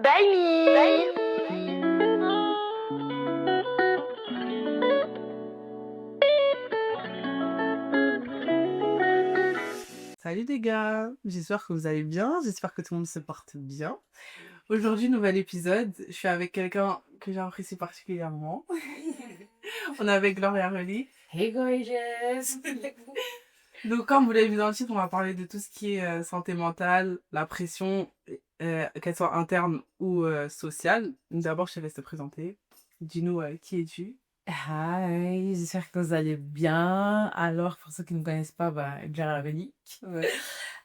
Bye me. Salut les gars, j'espère que vous allez bien, j'espère que tout le monde se porte bien. Aujourd'hui, nouvel épisode, je suis avec quelqu'un que j'apprécie particulièrement. On est avec Gloria Relly. Hey gorgeous! Donc comme vous l'avez vu dans le titre, on va parler de tout ce qui est santé mentale, la pression, qu'elle soit interne ou sociale. D'abord, je te laisse te présenter. Dis-nous qui es-tu? Hi, j'espère que vous allez bien. Alors, pour ceux qui ne me connaissent pas, Clara Relique, Ouais.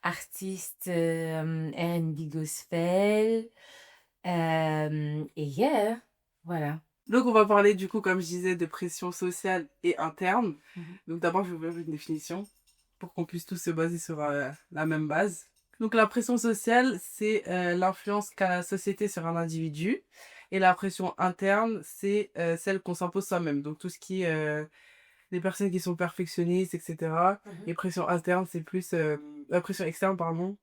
artiste R&B gospel. Et yeah, voilà. Donc on va parler du coup, comme je disais, de pression sociale et interne. Donc d'abord, je vais ouvrir une définition pour qu'on puisse tous se baser sur la même base. Donc la pression sociale, c'est l'influence qu'a la société sur un individu. Et la pression interne, c'est celle qu'on s'impose soi-même. Donc tout ce qui est les personnes qui sont perfectionnistes, etc. Et pression interne, c'est plus... la pression externe, pardon,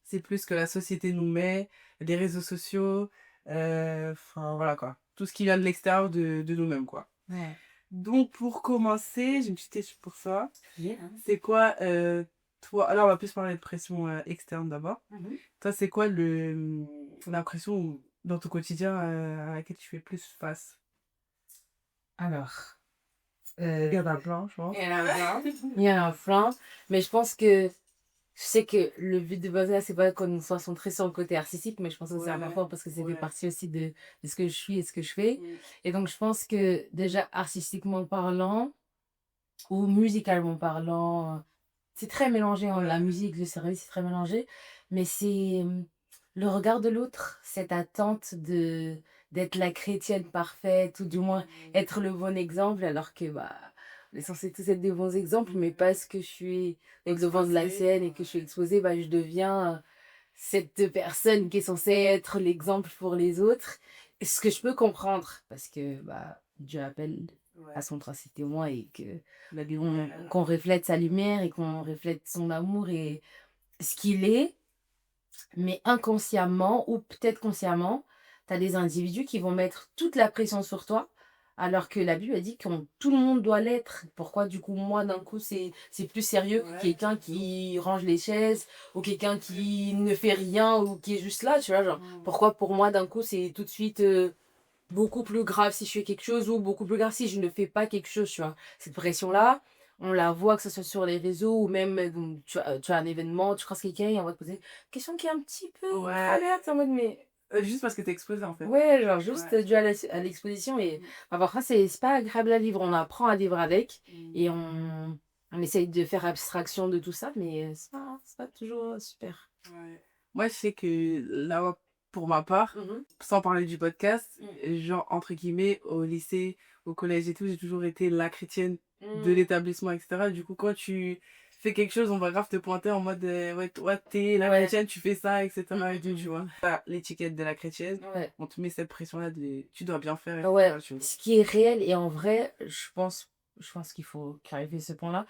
c'est plus que la société nous met, les réseaux sociaux, enfin voilà quoi. Tout ce qui vient de l'extérieur de nous-mêmes quoi. Ouais. Donc pour commencer, j'ai une petite question pour ça. Yeah. C'est quoi, toi, alors on va plus parler de pression externe d'abord. Toi, c'est quoi l'impression dans ton quotidien à laquelle tu fais plus face? Alors, Il y en a plein, je pense. il y en a plein. Il y en a plein. Mais je pense que je sais que le but de base là, c'est pas qu'on soit centré sur le côté artistique, mais je pense que c'est important parce que c'est fait partie aussi de ce que je suis et ce que je fais. Et donc, je pense que déjà, artistiquement parlant ou musicalement parlant, c'est très mélangé. Hein. La musique, le service, c'est très mélangé. Mais c'est le regard de l'autre, cette attente d'être la chrétienne parfaite ou du moins être le bon exemple, alors que on est censé tous être des bons exemples, mais parce que je suis devant de la scène et que je suis exposée, je deviens cette personne qui est censée être l'exemple pour les autres. Ce que je peux comprendre, parce que Dieu appelle à son trace témoin et que qu'on reflète sa lumière et qu'on reflète son amour et ce qu'il est, mais inconsciemment ou peut-être consciemment, tu as des individus qui vont mettre toute la pression sur toi, alors que la Bible a dit que tout le monde doit l'être. Pourquoi du coup moi d'un coup c'est plus sérieux que quelqu'un qui range les chaises ou quelqu'un qui ne fait rien ou qui est juste là, tu vois, genre pourquoi pour moi d'un coup c'est tout de suite beaucoup plus grave si je fais quelque chose ou beaucoup plus grave si je ne fais pas quelque chose, tu vois. Cette pression-là, on la voit que ce soit sur les réseaux ou même tu as un événement, tu croises quelqu'un et on va te poser une question qui est un petit peu Ouais. alerte en mode mais Juste parce que t'es exposé en fait. ouais, genre juste dû à l'exposition et parfois c'est pas agréable à vivre, on apprend à vivre avec et on essaye de faire abstraction de tout ça mais c'est pas toujours super. Ouais. Moi, je sais que là, pour ma part, sans parler du podcast, genre, entre guillemets, au lycée, au collège et tout, j'ai toujours été la chrétienne de l'établissement, etc. Du coup, quand tu fais quelque chose, on va grave te pointer en mode, ouais, toi, t'es la chrétienne, tu fais ça, etc. Et tout, tu vois. Voilà, l'étiquette de la chrétienne, Ouais. on te met cette pression-là de, tu dois bien faire, Ouais, etc., tu vois. ce qui est réel et en vrai, je pense qu'il faut clarifier ce point-là.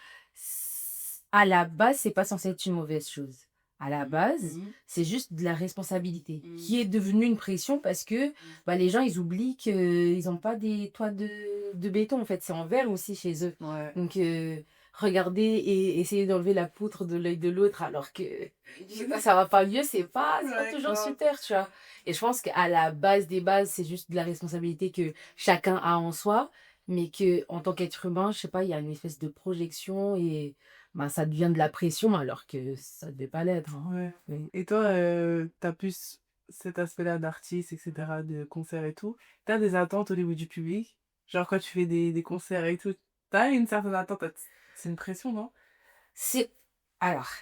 À la base, c'est pas censé être une mauvaise chose. À la base, c'est juste de la responsabilité qui est devenue une pression parce que les gens, ils oublient qu'ils n'ont pas des toits de béton, en fait. C'est en verre aussi chez eux. Ouais. Donc, regarder et essayer d'enlever la poutre de l'œil de l'autre alors que ça va pas mieux, c'est pas toujours super, tu vois. Et je pense qu'à la base des bases, c'est juste de la responsabilité que chacun a en soi, mais que en tant qu'être humain, je sais pas, il y a une espèce de projection et ça devient de la pression alors que ça devait pas l'être. Hein. Ouais. Oui. Et toi, t'as plus cet aspect-là d'artiste, etc., de concert et tout. T'as des attentes au niveau du public? Genre quand tu fais des concerts et tout, t'as une certaine attente. C'est une pression, non? C'est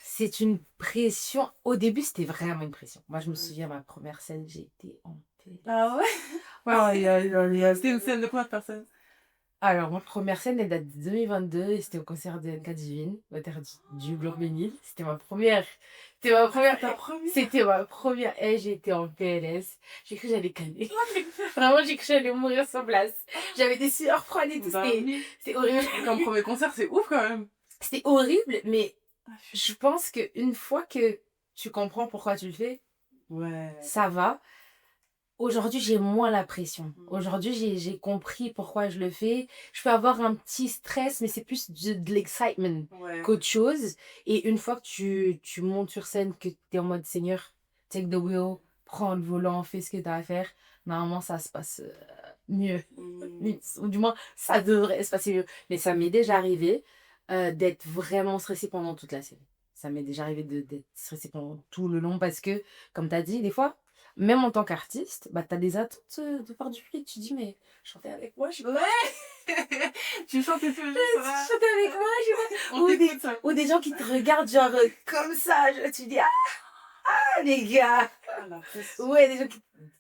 c'est une pression. Au début, c'était vraiment une pression. Moi, je me souviens, ma première scène, j'ai été en PLS. Ah ouais? Ouais, c'était une scène de combien de personnes? Alors, ma première scène, elle date de 2022 et c'était au concert de NK Divine, au terre du Bloc-Ménil. C'était ma première. Ta première? C'était ma première. Et j'étais en PLS. J'ai cru que j'allais caler. Vraiment, j'ai cru que j'allais mourir sur place. J'avais des sueurs froides et tout. C'était horrible. Comme premier concert, c'est ouf quand même. C'était horrible, mais je pense qu'une fois que tu comprends pourquoi tu le fais, Ouais. ça va. Aujourd'hui, j'ai moins la pression. Mm. Aujourd'hui, j'ai compris pourquoi je le fais. Je peux avoir un petit stress, mais c'est plus de l'excitement Ouais. qu'autre chose. Et une fois que tu montes sur scène, que tu es en mode Seigneur, take the wheel, prends le volant, fais ce que tu as à faire, normalement, ça se passe mieux. Ou du moins, ça devrait se passer mieux. Mais ça m'est déjà arrivé d'être vraiment stressée pendant toute la scène. Ça m'est déjà arrivé d'être stressée pendant tout le long parce que, comme tu as dit, des fois, même en tant qu'artiste, bah, tu as des attentes de part du public. Tu dis, mais chantez avec moi, je sais pas. Ouais. Tu chantais toujours ça. Chantez avec moi, je sais pas. On t'écoute ça. Ou des gens qui te regardent, genre, comme ça. Tu dis, ah, les gars. Ah, la pression. Ouais, des gens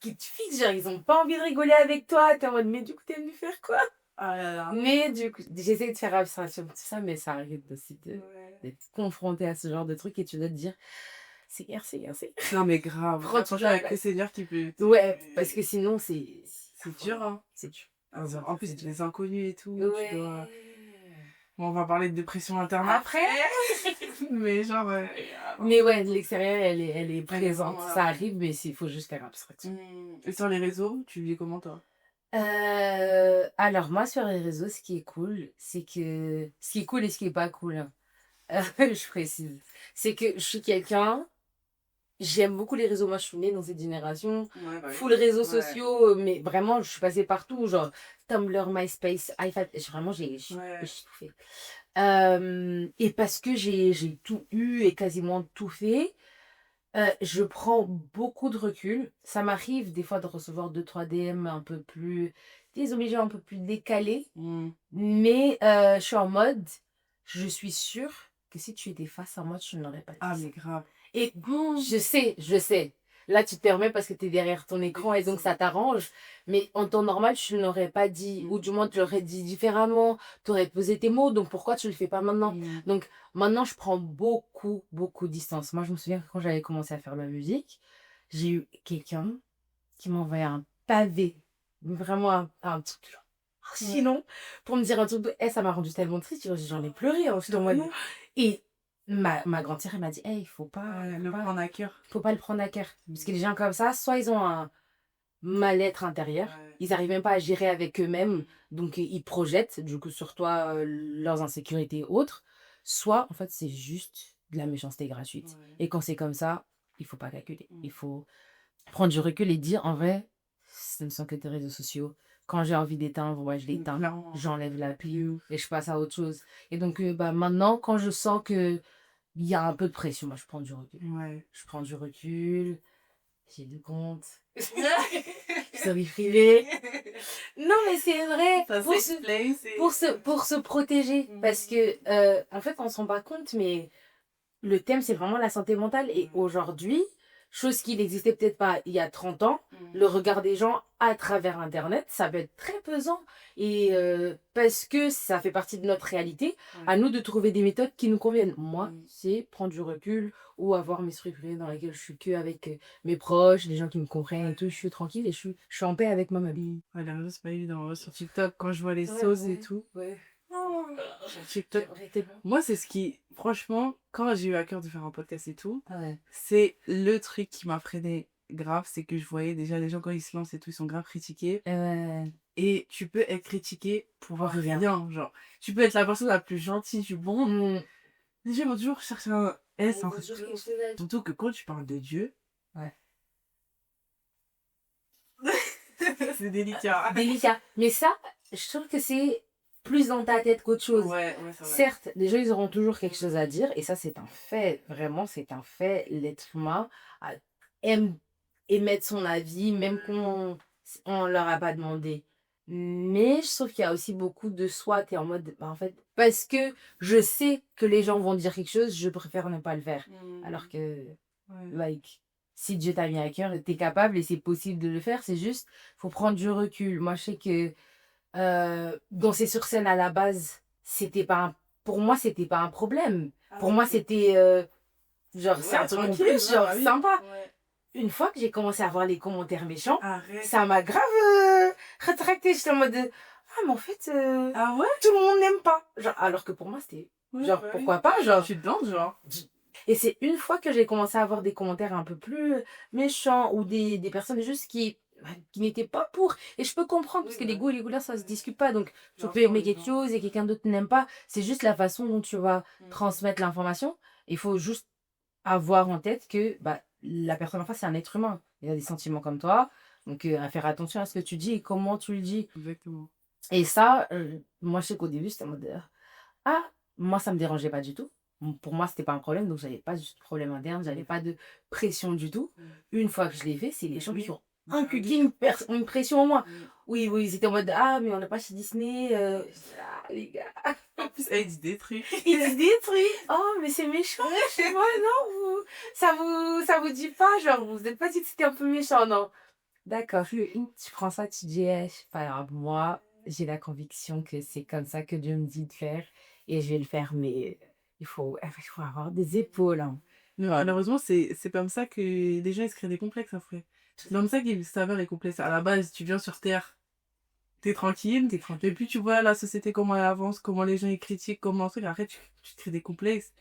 qui te fixent, genre, ils ont pas envie de rigoler avec toi. T'es en mode, mais du coup, t'es venu faire quoi? Ah là là. Mais du coup, j'essaie de faire abstraction de tout ça, mais ça arrive aussi Ouais. d'être confronté à ce genre de truc et tu dois te dire, Seigneur. Non, mais grave. Prends Franchement, toute la avec le place. Seigneur qui peut. Ouais, parce que sinon, c'est dur, hein. C'est dur. En plus, des inconnus et tout. Ouais. Tu dois... Bon, on va parler de dépression interne Après. Mais genre. Mais ouais, de l'extérieur, elle est présente. Voilà. Ça arrive, mais il faut juste faire abstraction. Et sur les réseaux, tu vis comment toi? Alors, moi, sur les réseaux, ce qui est cool, c'est que. Ce qui est cool et ce qui est pas cool, hein, je précise. C'est que je suis quelqu'un. J'aime beaucoup les réseaux. Moi, je suis née dans cette génération. Ouais, bah oui. Full réseaux Ouais. sociaux, mais vraiment, je suis passée partout. Genre, Tumblr, MySpace, iPad. Vraiment, j'ai Ouais. tout fait. Et parce que j'ai tout eu et quasiment tout fait, je prends beaucoup de recul. Ça m'arrive des fois de recevoir 2-3 DM un peu plus, des objets un peu plus décalés. Mais je suis en mode, je suis sûre que si tu étais face à moi, tu n'aurais pas dit Ah, ça. mais grave. Et je sais. Là, tu te permets parce que tu es derrière ton écran et donc ça t'arrange. Mais en temps normal, tu ne l'aurais pas dit. Ou du moins, tu l'aurais dit différemment. Tu aurais posé tes mots. Donc, pourquoi tu le fais pas maintenant? Donc, maintenant, je prends beaucoup de distance. Moi, je me souviens que quand j'avais commencé à faire de la musique, j'ai eu quelqu'un qui m'a envoyé un pavé. Vraiment un truc genre. Sinon, pour me dire un truc, ça m'a rendu tellement triste. J'en ai pleuré. Hein, j'étais en mode... Et ma grande sœur, elle m'a dit, hey, il faut pas le prendre à cœur. faut pas le prendre à cœur. Parce que les gens comme ça, soit ils ont un mal-être intérieur, ils n'arrivent même pas à gérer avec eux-mêmes, donc ils projettent du coup sur toi leurs insécurités et autres, soit en fait c'est juste de la méchanceté gratuite. Et quand c'est comme ça, il faut pas calculer. Il faut prendre du recul et dire, en vrai, ce ne sont que tes réseaux sociaux. Quand j'ai envie d'éteindre, ouais, je l'éteins. J'enlève l'appli et je passe à autre chose. Et donc, maintenant, quand je sens que il y a un peu de pression, moi, je prends du recul. Je prends du recul. J'ai deux comptes. Story privée. Non, mais c'est vrai. Pour se protéger. Parce que, en fait, on ne se rend pas compte, mais le thème, c'est vraiment la santé mentale. Et aujourd'hui, chose qui n'existait peut-être pas il y a 30 ans, le regard des gens à travers Internet, ça peut être très pesant. Et parce que ça fait partie de notre réalité, à nous de trouver des méthodes qui nous conviennent. Moi, c'est prendre du recul ou avoir mes stories privées dans lesquelles je suis que avec mes proches, les gens qui me comprennent et tout. Je suis tranquille et je suis en paix avec moi-même. Ouais, les réseaux, c'est pas évident. Sur TikTok, quand je vois les sauces et tout. Sur TikTok. Moi, c'est ce qui, franchement, quand j'ai eu à cœur de faire un podcast et tout, c'est le truc qui m'a freiné grave, c'est que je voyais déjà les gens quand ils se lancent et tout, ils sont grave critiqués. Et tu peux être critiqué pour rien, genre. Tu peux être la personne la plus gentille du monde. Les gens vont toujours chercher un S, en fait. Surtout que quand tu parles de Dieu. C'est délicat. Mais ça, je trouve que c'est plus dans ta tête qu'autre chose. Certes, les gens, ils auront toujours quelque chose à dire. Et ça, c'est un fait. Vraiment, c'est un fait. L'être humain aime émettre son avis, même quand on leur a pas demandé. Mais je trouve qu'il y a aussi beaucoup de soi. T'es en mode, en fait, parce que je sais que les gens vont dire quelque chose, je préfère ne pas le faire. Alors que, si Dieu t'a mis à cœur, t'es capable et c'est possible de le faire. C'est juste, faut prendre du recul. Moi, je sais que danser sur scène à la base, pour moi, c'était pas un problème. Pour moi, c'était c'est un truc en plus, sympa. Une fois que j'ai commencé à voir les commentaires méchants, ça m'a grave rétracté. J'étais en mode mais en fait, tout le monde n'aime pas. Alors que pour moi, c'était pourquoi pas, tu danses, Et c'est une fois que j'ai commencé à avoir des commentaires un peu plus méchants ou des personnes juste qui qui n'était pas pour. Et je peux comprendre, parce Oui, que les bah, goûts et les couleurs, ça se discute pas. Donc, tu bien peux sûr, aimer les quelque gens. chose et quelqu'un d'autre n'aime pas. C'est juste la façon dont tu vas Mm. transmettre l'information. Il faut juste avoir en tête que bah, la personne en face, c'est un être humain. Il a des sentiments comme toi. Donc, à faire attention à ce que tu dis et comment tu le dis. Exactement. Et ça, moi, je sais qu'au début, c'était en mode, ah, moi, ça me dérangeait pas du tout. Pour moi, c'était pas un problème, donc j'avais pas du tout de problème interne, j'avais pas de pression du tout. Mm. Une fois que je l'ai fait, c'est les gens qui Oui. ont Bah inculqué oui. une pression en moi. Mm. Oui, oui, ils étaient en mode, ah, mais on n'a pas chez Disney. Ah, les gars, En plus, elle dit des trucs. ils disent des trucs. Oh, mais c'est méchant. Je sais pas, non, ça vous dit pas, genre, vous êtes pas dit que c'était un peu méchant, non. D'accord, tu prends ça, tu dis, eh, c'est pas grave, moi, j'ai la conviction que c'est comme ça que Dieu me dit de faire et je vais le faire, mais il faut avoir des épaules, hein. Mais malheureusement, c'est comme ça que les gens ils se créent des complexes après. C'est comme ça qu'ils s'avèrent les complexes. À la base, tu viens sur Terre, t'es tranquille. T'es tranquille. Et puis tu vois la société, comment elle avance, comment les gens ils critiquent, comment un truc. Après, tu te crées des complexes.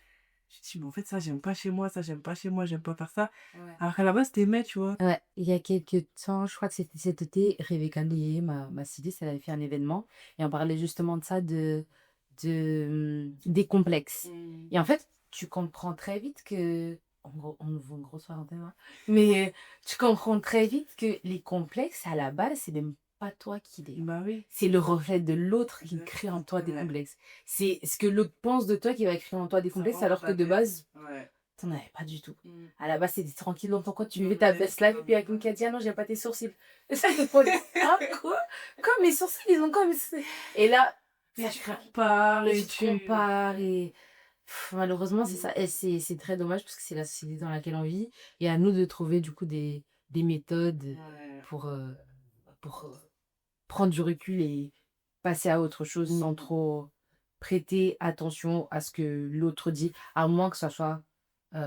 Tu te dis, mais en fait, ça, j'aime pas chez moi, ça, j'aime pas chez moi, j'aime pas faire ça. Ouais. Alors qu'à la base, t'aimais, tu vois. Ouais, il y a quelques temps, je crois que c'était cet été, Rebecca Lié, ma styliste, elle avait fait un événement et on parlait justement de ça, des complexes. Mm. Et en fait, tu comprends très vite que, en gros, on ouvre une grosse parenthèse, hein, mais tu comprends très vite que les complexes, à la base, c'est même pas toi qui les. Bah oui. C'est le reflet de l'autre qui Exact. crée en toi des Ouais. complexes. C'est ce que l'autre pense de toi qui va créer en toi des Ça complexes, rentre alors dans que ta de tête. base, Ouais. t'en avais pas du tout. Mm. À la base, c'était tranquille dans ton coin, tu vivais ta Ouais, best life, et puis avec une qui a dit, ah non, j'aime pas tes sourcils. Et ça, c'est trop. Ah, quoi? Comme mes sourcils, ils ont comme. Et là, Mais ça tu crée. compares Et et tu te tu... compares, et malheureusement, c'est Mm. ça. Et c'est très dommage parce que c'est la société dans laquelle on vit. Et à nous de trouver, du coup, des méthodes Ouais. pour prendre du recul et passer à autre chose sans trop prêter attention à ce que l'autre dit, à moins que ça soit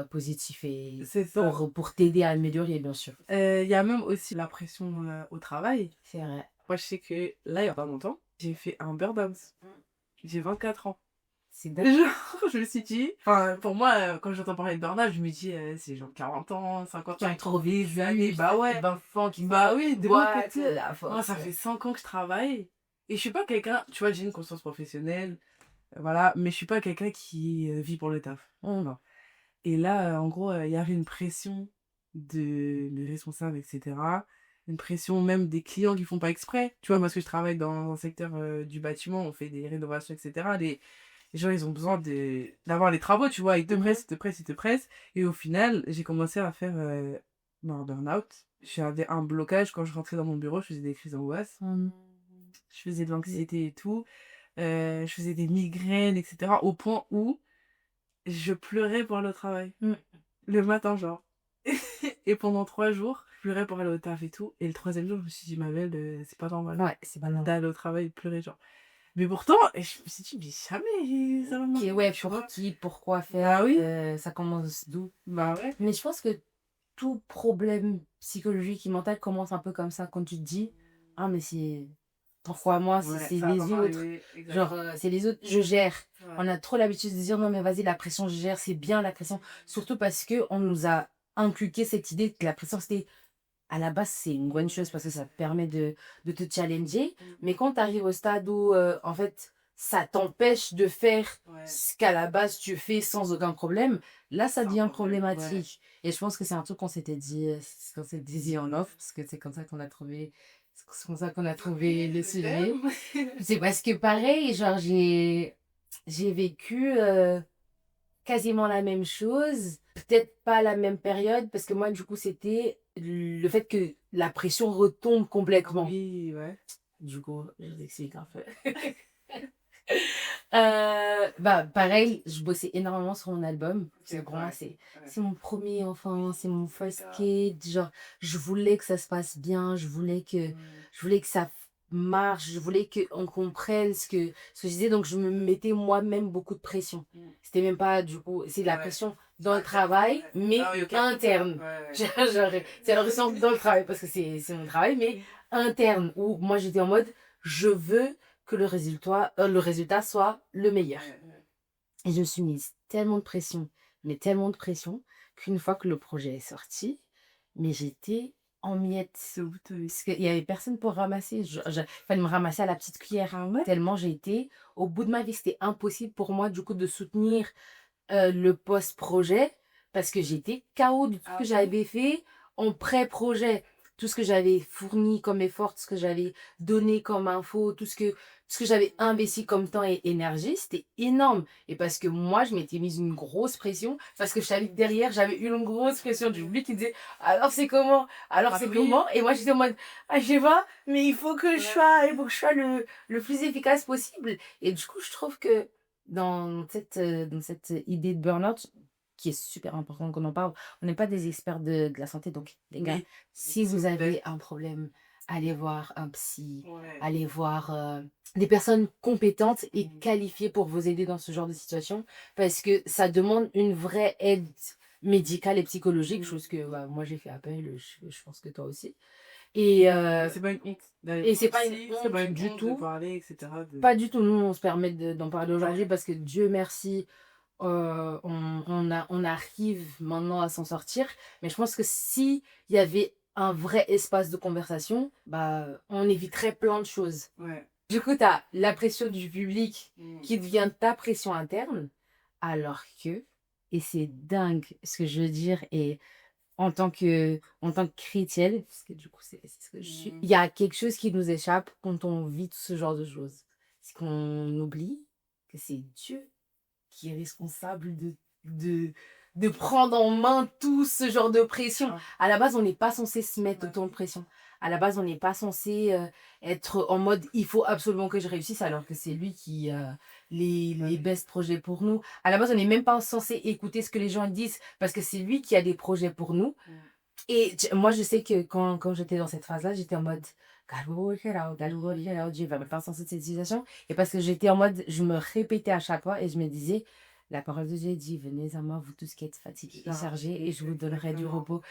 positif et C'est ça. pour t'aider à améliorer, bien sûr. Il y a même aussi la pression au travail. C'est vrai. Moi, je sais que là, il y a pas longtemps, j'ai fait un burn-out. Mm. J'ai 24 ans. C'est dingue. Genre, je me suis dit... Enfin, pour moi, quand j'entends parler de burn-out, je me dis, c'est genre 40 ans, 50 Qui ans. ont trouvé des amis, Bah ouais. des enfants qui Bah oui, de l'autre boîtent, côté. la Moi, force. ça fait 5 ans que je travaille. Et je suis pas quelqu'un... Tu vois, j'ai une conscience professionnelle. Voilà. Mais je suis pas quelqu'un qui vit pour le taf. Non. Et là, en gros, il y avait une pression de mes responsables, etc. Une pression même des clients qui font pas exprès. Tu vois, parce que je travaille dans un secteur du bâtiment, on fait des rénovations, etc. Les gens, ils ont besoin d'avoir les travaux, tu vois. Ils te pressent, ils te pressent, ils te pressent. Et au final, j'ai commencé à faire un burn-out. J'avais un blocage quand je rentrais dans mon bureau, je faisais des crises d'angoisse. Je faisais de l'anxiété et tout. Je faisais des migraines, etc. Au point où je pleurais pour aller au travail. Mm. Le matin, genre. Et pendant 3 jours, je pleurais pour aller au taf et tout. Et le troisième jour, je me suis dit, ma belle, c'est pas normal Ouais, c'est pas normal. d'aller au travail et de pleurer, genre. Mais pourtant, et je me suis dit, mais jamais ça va Ok, marcher, ouais, tu pour vois. qui, pourquoi faire, Bah oui. ça commence d'où? Bah ouais. Mais je pense que tout problème psychologique et mental commence un peu comme ça, quand tu te dis, ah, mais c'est. Pourquoi moi, Ouais, c'est ça va les pas autres. m'arriver. Exact. Genre, c'est les autres, je gère. Ouais. On a trop l'habitude de dire, non, mais vas-y, la pression, je gère, c'est bien la pression. Surtout parce que on nous a inculqué cette idée que la pression, c'était. À la base, c'est une bonne chose parce que ça te permet de te challenger. Mais quand tu arrives au stade où, en fait, ça t'empêche de faire Ouais. ce qu'à la base tu fais sans aucun problème, là, ça C'est un devient problème, ouais. problématique. Et je pense que c'est un truc qu'on s'était dit, c'est qu'on s'est dit en off, parce que c'est comme ça qu'on a trouvé, c'est comme ça qu'on a trouvé le Le sujet. thème. C'est parce que pareil, genre, j'ai vécu quasiment la même chose, peut-être pas la même période, parce que moi, du coup, c'était le fait que la pression retombe complètement. Oui, ouais. Du coup, je vous explique un peu. Bah, pareil, je bossais énormément sur mon album. Parce que pour moi, Ouais. c'est mon premier enfant, c'est mon first ça. kid. Genre, je voulais que ça se passe bien, je voulais que ça marche, je voulais qu'on comprenne ce que je disais. Donc, je me mettais moi-même beaucoup de pression. C'était même pas, du coup, c'est de la Ouais. pression dans le travail, mais Ah oui, ok. interne. Ouais. Genre, c'est la pression dans le travail, parce que c'est mon travail, mais interne, où moi, j'étais en mode, je veux que le résultat soit le meilleur. Ouais. Et je me suis mise tellement de pression, mais tellement de pression, qu'une fois que le projet est sorti, mais j'étais en miettes. C'est bouteux, oui. Parce qu'il y avait personne pour ramasser. Fallait me ramasser à la petite cuillère. Ah ouais? Tellement j'ai été au bout de ma vie. C'était impossible pour moi, du coup, de soutenir le post-projet parce que j'étais KO de tout ce Ah que ouais? j'avais fait en pré-projet. Tout ce que j'avais fourni comme effort, tout ce que j'avais donné comme info, tout ce que j'avais investi comme temps et énergie, c'était énorme. Et parce que moi, je m'étais mise une grosse pression, parce que je savais que derrière, j'avais eu une grosse pression du public qui disait alors c'est comment? Alors Bah c'est oui. comment? Et moi, j'étais en mode ah, je sais pas, mais il faut que je sois le plus efficace possible. Et du coup, je trouve que dans cette idée de burn-out, qui est super important qu'on en parle, on n'est pas des experts de la santé. Donc, les gars, Oui, si s'il vous vous plaît. avez un problème, allez voir un psy, Ouais. allez voir des personnes compétentes et Mm. qualifiées pour vous aider dans ce genre de situation, parce que ça demande une vraie aide médicale et psychologique, chose que bah, moi j'ai fait appel, je pense que toi aussi. Et, Mais c'est pas une honte d'aller et voir un c'est pas une psy, c'est pas honte une du honte de tout. parler, etc. Pas du tout, nous on se permet d'en parler aujourd'hui Ouais. parce que Dieu merci, on arrive maintenant à s'en sortir. Mais je pense que si il y avait un vrai espace de conversation, bah, on éviterait plein de choses. Ouais. Du coup, tu as la pression du public Mm. qui devient ta pression interne, alors que, et c'est dingue ce que je veux dire, et en tant que chrétienne, parce que du coup, c'est ce que je suis, il y a quelque chose qui nous échappe quand on vit tout ce genre de choses. C'est qu'on oublie que c'est Dieu qui est responsable de, de prendre en main tout ce genre de pression. Ah. À la base, on n'est pas censé se mettre Bah autant de oui. pression. À la base, on n'est pas censé être en mode il faut absolument que je réussisse alors que c'est lui qui a les best projets pour nous. À la base, on n'est même pas censé écouter ce que les gens disent parce que c'est lui qui a des projets pour nous. Mm. Et moi, je sais que quand j'étais dans cette phase-là, j'étais en mode God will work it out, God will work it out, Dieu va me faire sortir de cette situation. Et parce que j'étais en mode, je me répétais à chaque fois et je me disais, la parole de Dieu dit, venez à moi, vous tous qui êtes fatigués et chargés, et je vous donnerai du Exactement. repos.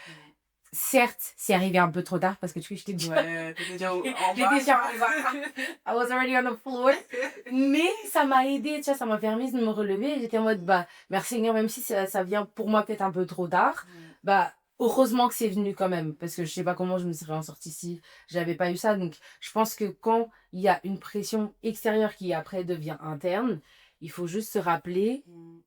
Certes, c'est arrivé un peu trop tard parce que tu vois, j'étais déjà, Ouais, t'étais déjà en bas. j'étais déjà en bas. I was already on the floor. Mais ça m'a aidé, tu vois, ça m'a permis de me relever. Et j'étais en mode, bah, merci Seigneur, même si ça vient pour moi peut-être un peu trop tard, bah, heureusement que c'est venu quand même. Parce que je sais pas comment je me serais en sortie si j'avais pas eu ça. Donc, je pense que quand il y a une pression extérieure qui après devient interne, il faut juste se rappeler Mm.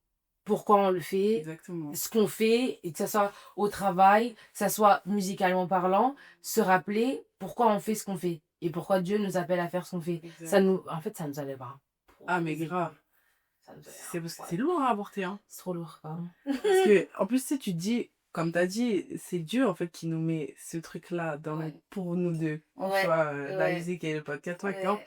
pourquoi on le fait, Exactement. ce qu'on fait, et que ça soit au travail, que ça soit musicalement parlant, se rappeler pourquoi on fait ce qu'on fait et pourquoi Dieu nous appelle à faire ce qu'on fait. Exact. En fait, ça nous enlève un poids. Ah, mais grave. Ça nous enlève C'est un parce que poids. c'est lourd à aborter, hein. C'est trop lourd, pardon. Parce que, en plus, tu sais, tu dis, comme t'as dit, c'est Dieu, en fait, qui nous met ce truc-là Ouais. pour nous deux. En Ouais, soi, la ouais, musique et le podcast, par ouais. exemple.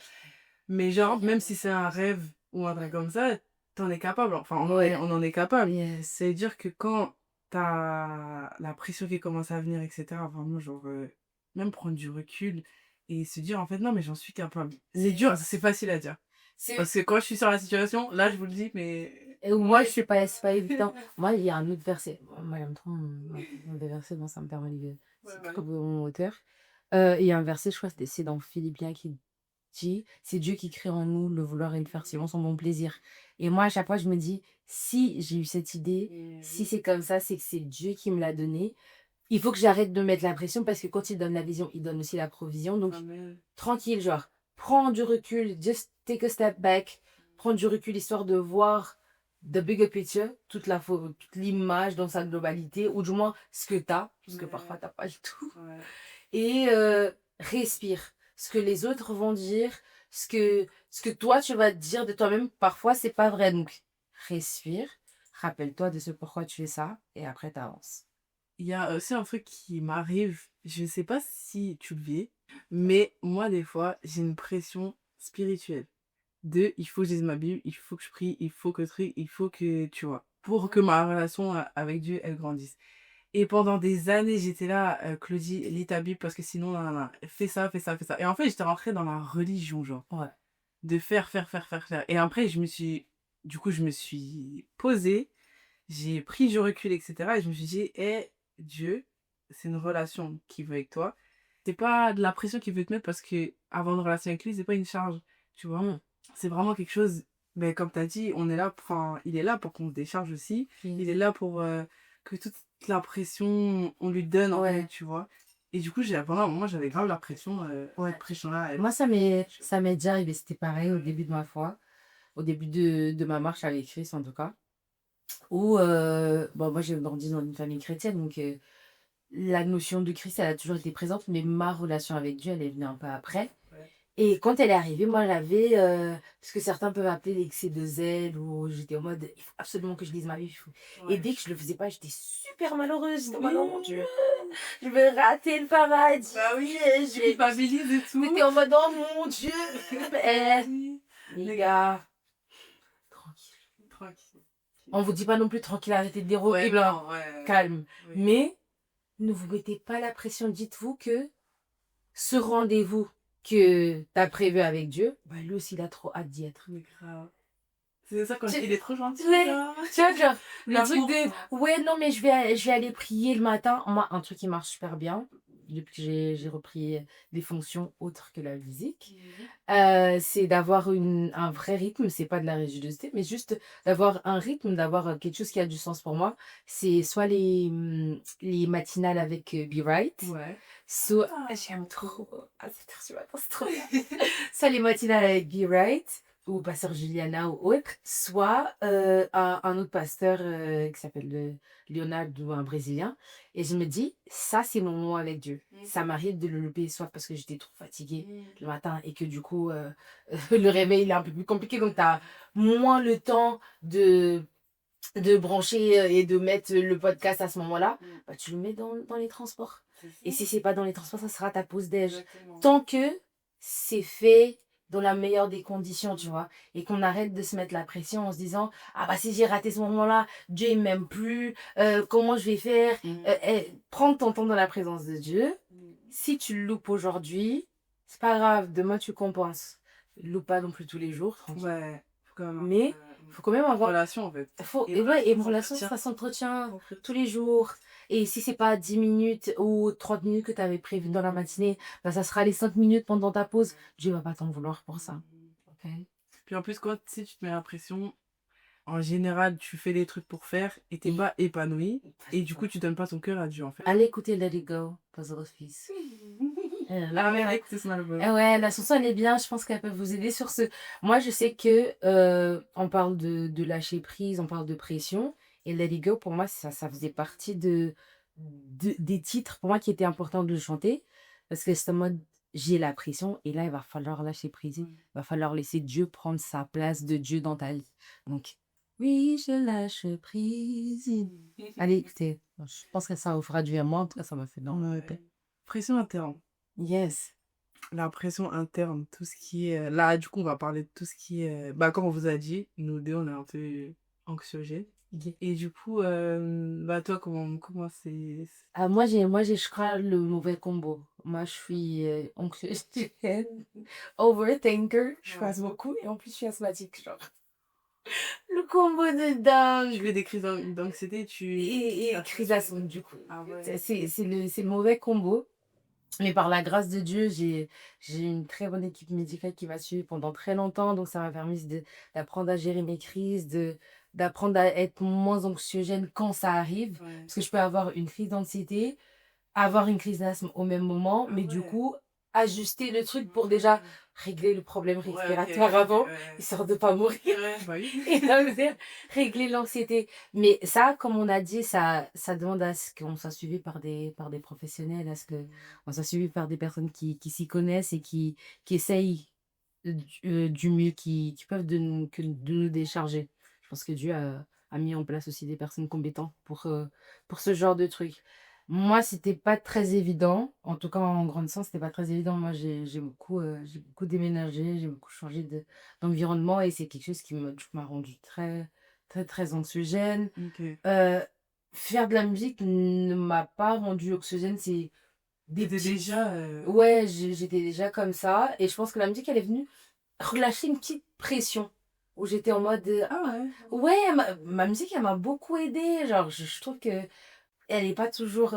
Mais genre, même si c'est un rêve ou un truc comme ça, t'en es capable. Enfin, Ouais. on en est capable. Yes. C'est-à-dire que quand t'as la pression qui commence à venir, etc., vraiment, genre, même prendre du recul et se dire, en fait, non, mais j'en suis capable. C'est dur, c'est facile à dire. Parce que quand je suis sur la situation, là, je vous le dis, mais... Et moi, je sais pas, c'est pas évident. Moi, il y a un autre verset. Moi, j'aime trop des versets, bon, ça me permet de c'est Ouais. comme mon auteur. Il y a un verset, je crois, c'est dans Philippiens qui dit c'est Dieu qui crée en nous le vouloir et le faire selon son bon plaisir. Et moi, à chaque fois, je me dis si j'ai eu cette idée, si c'est comme ça, c'est que c'est Dieu qui me l'a donné. Il faut que j'arrête de mettre la pression parce que quand il donne la vision, il donne aussi la provision. Donc, Amen. tranquille, genre, prends du recul, just take a step back, prends du recul histoire de voir the bigger picture, toute l'image dans sa globalité, ou du moins ce que t'as, parce que Ouais. parfois t'as pas du tout. Ouais. Et respire. Ce que les autres vont dire, ce que toi tu vas te dire de toi-même, parfois c'est pas vrai. Donc, respire, rappelle-toi de ce pourquoi tu fais ça, et après t'avances. Il y a aussi un truc qui m'arrive, je sais pas si tu le vis, mais moi, des fois, j'ai une pression spirituelle. Il faut que je lise ma Bible, il faut que je prie, il faut que truc, il faut que, tu vois, pour que ma relation avec Dieu, elle grandisse. Et pendant des années, j'étais là, Claudie, lis ta Bible parce que sinon, nan, nan, nan, fais ça, fais ça, fais ça. Et en fait, j'étais rentrée dans la religion, genre, Ouais. de faire. Et après, je me suis posée, j'ai pris du recul, etc. Et je me suis dit, Dieu, c'est une relation qui veut avec toi. C'est pas de la pression qu'il veut te mettre parce que avoir une relation avec lui, c'est pas une charge, tu vois. Mm. C'est vraiment quelque chose, mais comme tu as dit, il est là pour qu'on se décharge aussi. Il est là pour que toute la pression, on lui donne, en Ouais. fait, tu vois. Et du coup, pendant un moment, j'avais grave la pression, Ouais. cette pression-là. Moi, ça m'est déjà arrivé. C'était pareil au début de ma foi, au début de ma marche avec Christ, en tout cas. Où, bon, moi, j'ai grandi dans une famille chrétienne, donc la notion de Christ, elle a toujours été présente, mais ma relation avec Dieu, elle est venue un peu après. Ouais. Et quand elle est arrivée, moi, j'avais ce que certains peuvent appeler l'excès de zèle, où j'étais en mode, il faut absolument que je lise ma vie. Et Ouais. dès que je le faisais pas, j'étais super malheureuse. J'étais en mode, oh mon Dieu, Oui. je vais rater le paradis. Bah oui, tu J'ai- culpabilises et tout. J'étais en mode, oh mon Dieu. Eh, Oui. les gars, tranquille. Tranquille. On vous dit pas non plus tranquille, arrêtez de déroger, Ouais, là, non, ouais. calme. Oui. Mais ne vous mettez pas la pression. Dites-vous que ce rendez-vous que tu as prévu avec Dieu, bah, lui aussi, il a trop hâte d'y être. Mais grave. C'est ça quand Tu- il est trop gentil, Ouais. là. Tu vois, genre, le truc L'amour, de quoi. ouais, non, mais je vais aller prier le matin. Moi, un truc qui marche super bien, depuis que j'ai repris des fonctions autres que la musique, c'est d'avoir un vrai rythme. C'est pas de la rigidité, mais juste d'avoir un rythme, d'avoir quelque chose qui a du sens pour moi. C'est soit les matinales avec Be Right, Ouais. soit. Ah. J'aime trop. Ah, cette heure du matin, c'est trop bien. Soit les matinales avec Be Right, ou pasteur Juliana ou autre, soit un autre pasteur qui s'appelle Leonardo, un Brésilien. Et je me dis, ça, c'est mon moment avec Dieu. Ça m'arrive de le louper, soit parce que j'étais trop fatiguée le matin et que du coup, le réveil il est un peu plus compliqué. Donc, tu as moins le temps de brancher et de mettre le podcast à ce moment-là. Bah, tu le mets dans les transports. Et si c'est pas dans les transports, ça sera ta pause déj. Exactement. Tant que c'est fait dans la meilleure des conditions, tu vois. Et qu'on arrête de se mettre la pression en se disant, ah bah si j'ai raté ce moment-là, Dieu il m'aime plus, comment je vais faire. Prends ton temps dans la présence de Dieu. Si tu le loupes aujourd'hui, c'est pas grave, demain tu compenses. Loupe pas non plus tous les jours, tranquille. Ouais. Faut quand même Mais faut quand même avoir relation, en fait. et une relation, ça s'entretient tous les jours. Et si c'est pas 10 minutes ou 30 minutes que tu avais prévu dans la matinée, bah, ça sera les 5 minutes pendant ta pause. Dieu va pas t'en vouloir pour ça. Ok. Puis en plus, quand tu sais, tu te mets la pression, en général, tu fais des trucs pour faire et t'es Et- pas épanoui. Et du coup, tu donnes pas ton cœur à Dieu, en fait. Allez écouter Let It Go, Puzzle Fils. La mère écoutez son album. Ouais, la chanson elle est bien, je pense qu'elle peut vous aider sur ce. Moi je sais que on parle de lâcher prise, on parle de pression. Et Let It Go, pour moi, ça faisait partie des titres pour moi qui étaient importants de chanter. Parce que c'est en mode j'ai la pression et là il va falloir lâcher prise. Il va falloir laisser Dieu prendre sa place de Dieu dans ta vie. Donc, oui, je lâche prise. Allez, écoutez, je pense que ça vous fera du bien. Moi, en tout cas, ça m'a fait énormément paix. Pression interne. Yes. La pression interne, tout ce qui est... Là, du coup, on va parler de tout ce qui est... Bah, comme on vous a dit, nous deux, on est un peu anxiogènes. Et du coup, bah, toi, comment c'est... Ah, moi, j'ai, je crois, le mauvais combo. Moi, je suis anxieuse, overthinker. Je passe beaucoup et en plus, je suis asthmatique. Genre, le combo de Tu dingue. fais des crises d'anxiété, Et crise d'asthme, du coup. Ah ouais. C'est le mauvais combo. Mais par la grâce de Dieu, j'ai une très bonne équipe médicale qui m'a suivie pendant très longtemps. Donc, ça m'a permis d'apprendre à gérer mes crises, d'apprendre à être moins anxiogène quand ça arrive. Ouais. Parce que je peux avoir une crise d'anxiété, avoir une crise d'asthme au même moment, mais du ouais. coup, ajuster le truc pour déjà régler le problème Ouais, ok, respiratoire avant, ouais. histoire de pas mourir. Ouais, bah oui. Et donc, régler l'anxiété. Mais ça, comme on a dit, ça demande à ce qu'on soit suivi par des professionnels, à ce qu'on soit suivi par des personnes qui s'y connaissent et qui essayent du mieux qui peuvent de nous décharger. Je pense que Dieu a mis en place aussi des personnes compétentes pour ce genre de truc. Moi, c'était pas très évident. En tout cas, en grandissant, c'était pas très évident. Moi, j'ai beaucoup déménagé, j'ai beaucoup changé d'environnement et c'est quelque chose qui m'a rendu très, très, très anxiogène. Ok. Faire de la musique ne m'a pas rendu anxiogène. C'est des T'étais petits... déjà... Ouais, j'étais déjà comme ça. Et je pense que la musique, elle est venue relâcher une petite pression. Où j'étais en mode... Ah ouais. Ouais, ma musique, elle m'a beaucoup aidée. Genre, je trouve que elle n'est pas toujours...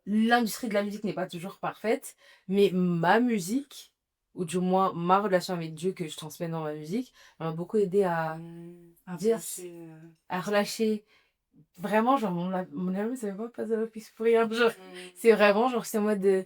l'industrie de la musique n'est pas toujours parfaite. Mais ma musique, ou du moins ma relation avec Dieu que je transmets dans ma musique, m'a beaucoup aidé à À dire... penser, à relâcher vraiment, genre, mon ami, ça veut pas passer à l'office pour rien. Genre, c'est vraiment, genre, c'est en mode de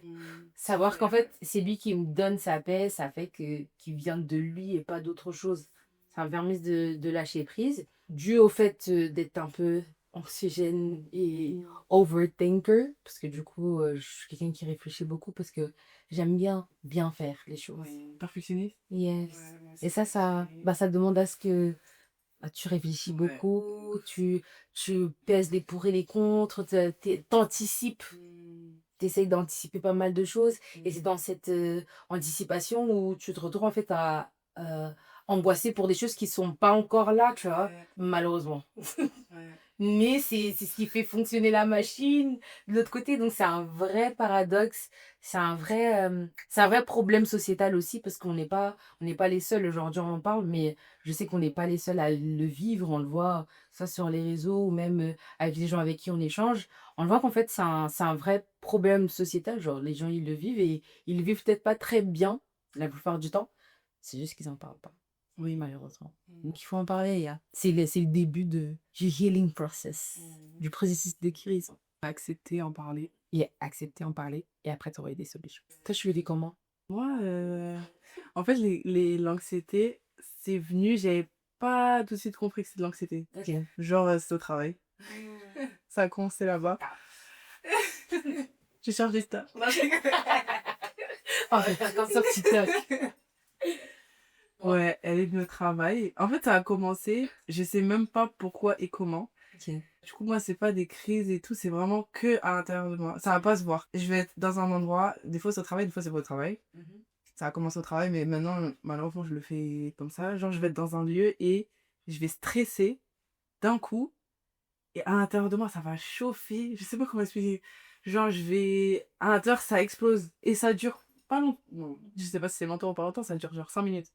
savoir qu'en fait, c'est lui qui me donne sa paix, ça fait qu'il vient de lui et pas d'autre chose. Ça me permet de lâcher prise. Dû au fait d'être un peu anxiogène et overthinker, parce que du coup, je suis quelqu'un qui réfléchit beaucoup parce que j'aime bien faire les choses. Perfectionniste. Yes. Ouais, Et ça demande à ce que tu réfléchis beaucoup, tu pèses les pour et les contre, t'anticipes, t'essayes d'anticiper pas mal de choses. Et c'est dans cette anticipation où tu te retrouves en fait à angoisser pour des choses qui sont pas encore là, tu vois, malheureusement. Mais c'est ce qui fait fonctionner la machine de l'autre côté. Donc c'est un vrai paradoxe, c'est un vrai problème sociétal aussi parce on n'est pas les seuls. Aujourd'hui on en parle, mais je sais qu'on n'est pas les seuls à le vivre. On le voit soit sur les réseaux ou même avec les gens avec qui on échange. On le voit qu'en fait c'est un vrai problème sociétal. Genre les gens ils le vivent et ils le vivent peut-être pas très bien la plupart du temps. C'est juste qu'ils en parlent pas. Oui, malheureusement. Donc il faut en parler, c'est le début du healing process, du processus de guérison. Accepter, en parler. Et accepter, en parler et après trouver des solutions. Toi, tu le vis comment? Moi, en fait, l'anxiété, c'est venu, j'avais pas tout de suite compris que c'était de l'anxiété. Ok. Genre, c'est au travail. Ça a commencé là-bas. Je cherche des stars. Oh, je vais faire comme ça, TikTok. Ouais, elle est venue au travail. En fait, ça a commencé, je sais même pas pourquoi et comment. Ok. Du coup, moi, c'est pas des crises et tout, c'est vraiment que à l'intérieur de moi. Ça va pas se voir. Je vais être dans un endroit, des fois c'est au travail, des fois c'est pas au travail. Ça a commencé au travail, mais maintenant, malheureusement, je le fais comme ça. Genre, je vais être dans un lieu et je vais stresser d'un coup. Et à l'intérieur de moi, ça va chauffer. Je sais pas comment expliquer. Genre, à l'intérieur, ça explose. Et ça dure pas longtemps. Non, je sais pas si c'est longtemps ou pas longtemps, ça dure genre 5 minutes.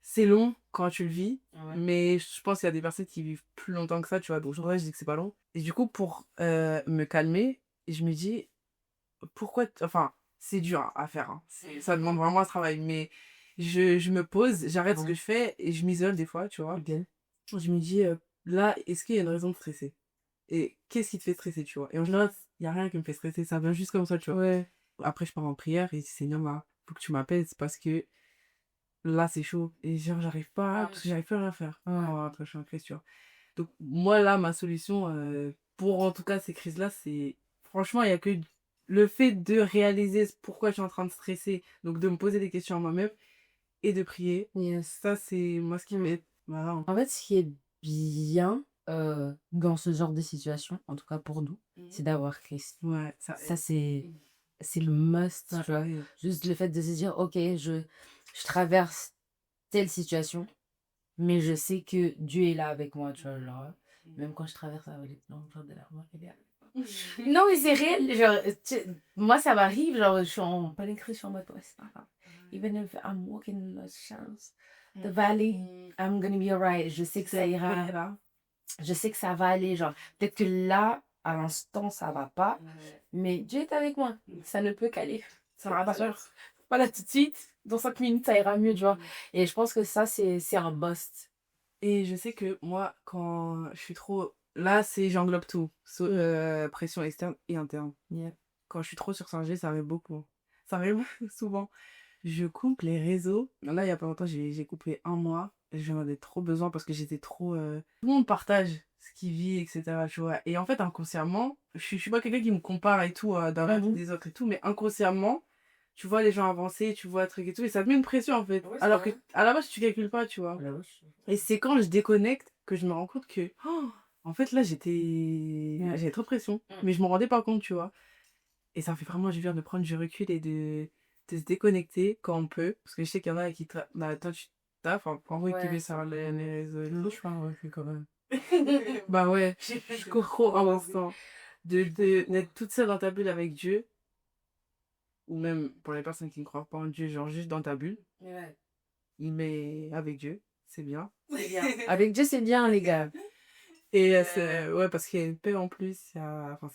C'est long quand tu le vis. Ouais. Mais je pense qu'il y a des personnes qui vivent plus longtemps que ça, tu vois. Donc, je dis que c'est pas long. Et du coup, pour me calmer, je me dis, enfin, c'est dur à faire, hein. Ça demande vraiment un travail, mais je me pose, j'arrête ce que je fais et je m'isole des fois, tu vois. Ok. Je me dis, là, est-ce qu'il y a une raison de stresser? Et qu'est-ce qui te fait stresser, tu vois? Et en général, il n'y a rien qui me fait stresser, ça vient juste comme ça, tu vois. Ouais. Après, je pars en prière et Seigneur, faut que tu m'appelles, c'est parce que là, c'est chaud. Et genre, parce que j'arrive plus à rien faire. Ouais. Après, je suis en crise, tu vois. Donc, moi, là, ma solution, pour en tout cas ces crises-là, c'est. Franchement, il n'y a que le fait de réaliser pourquoi je suis en train de stresser, donc de me poser des questions à moi-même et de prier. Yes. Ça, c'est moi ce qui m'aide. Voilà. En fait, ce qui est bien dans ce genre de situation, en tout cas pour nous, c'est d'avoir Christ. Ouais, ça Ça, aide. c'est le must, Ça tu vois. aide. Juste le fait de se dire, ok, je traverse telle situation, mais je sais que Dieu est là avec moi, tu vois. Genre, même quand je traverse la vallée de l'ombre de la mort, il est là. Non, mais c'est réel. Genre, moi, ça m'arrive. Genre, je suis en pleine écrit, je suis en mode, ouais, c'est pas grave. Even if I'm walking in the shadows, the valley, I'm gonna be alright. Je sais que ça ira. Je sais que ça va aller. Genre, peut-être que là, à l'instant, ça va pas. Mais Dieu est avec moi. Ça ne peut qu'aller. Ça va pas peur. Pas là tout de suite. Dans 5 minutes, ça ira mieux, tu vois. Et je pense que ça, c'est un must. Et je sais que moi, quand je suis trop. Là, j'englobe tout. Pression externe et interne. Yeah. Quand je suis trop surchargée, ça arrive beaucoup. Ça arrive souvent. Je coupe les réseaux. Là, il y a pas longtemps, j'ai coupé un mois. J'en avais trop besoin parce que j'étais trop. Tout le monde partage ce qu'il vit, etc. Tu vois. Et en fait, inconsciemment, je suis pas quelqu'un qui me compare et tout dans la vie des autres et tout, mais inconsciemment, tu vois les gens avancer, tu vois un truc et tout, et ça te met une pression en fait. Ouais, Alors que à la base, tu calcules pas, tu vois. Et c'est quand je déconnecte que je me rends compte que, en fait, là, j'avais trop de pression, mais je me rendais pas compte, tu vois. Et ça fait vraiment du bien de prendre du recul et de se déconnecter quand on peut. Parce que je sais qu'il y en a qui... Bah, toi, tu taffes, hein, en vrai, qui fait ça, les réseaux. Je fais un recul quand même. Bah ouais, je comprends un instant. D'être toute seule dans ta bulle avec Dieu, ou même pour les personnes qui ne croient pas en Dieu, genre juste dans ta bulle, Ouais. mais avec Dieu, c'est bien. C'est bien. Avec Dieu, c'est bien, les gars. Et ouais, parce qu'il y a une paix en plus. Enfin,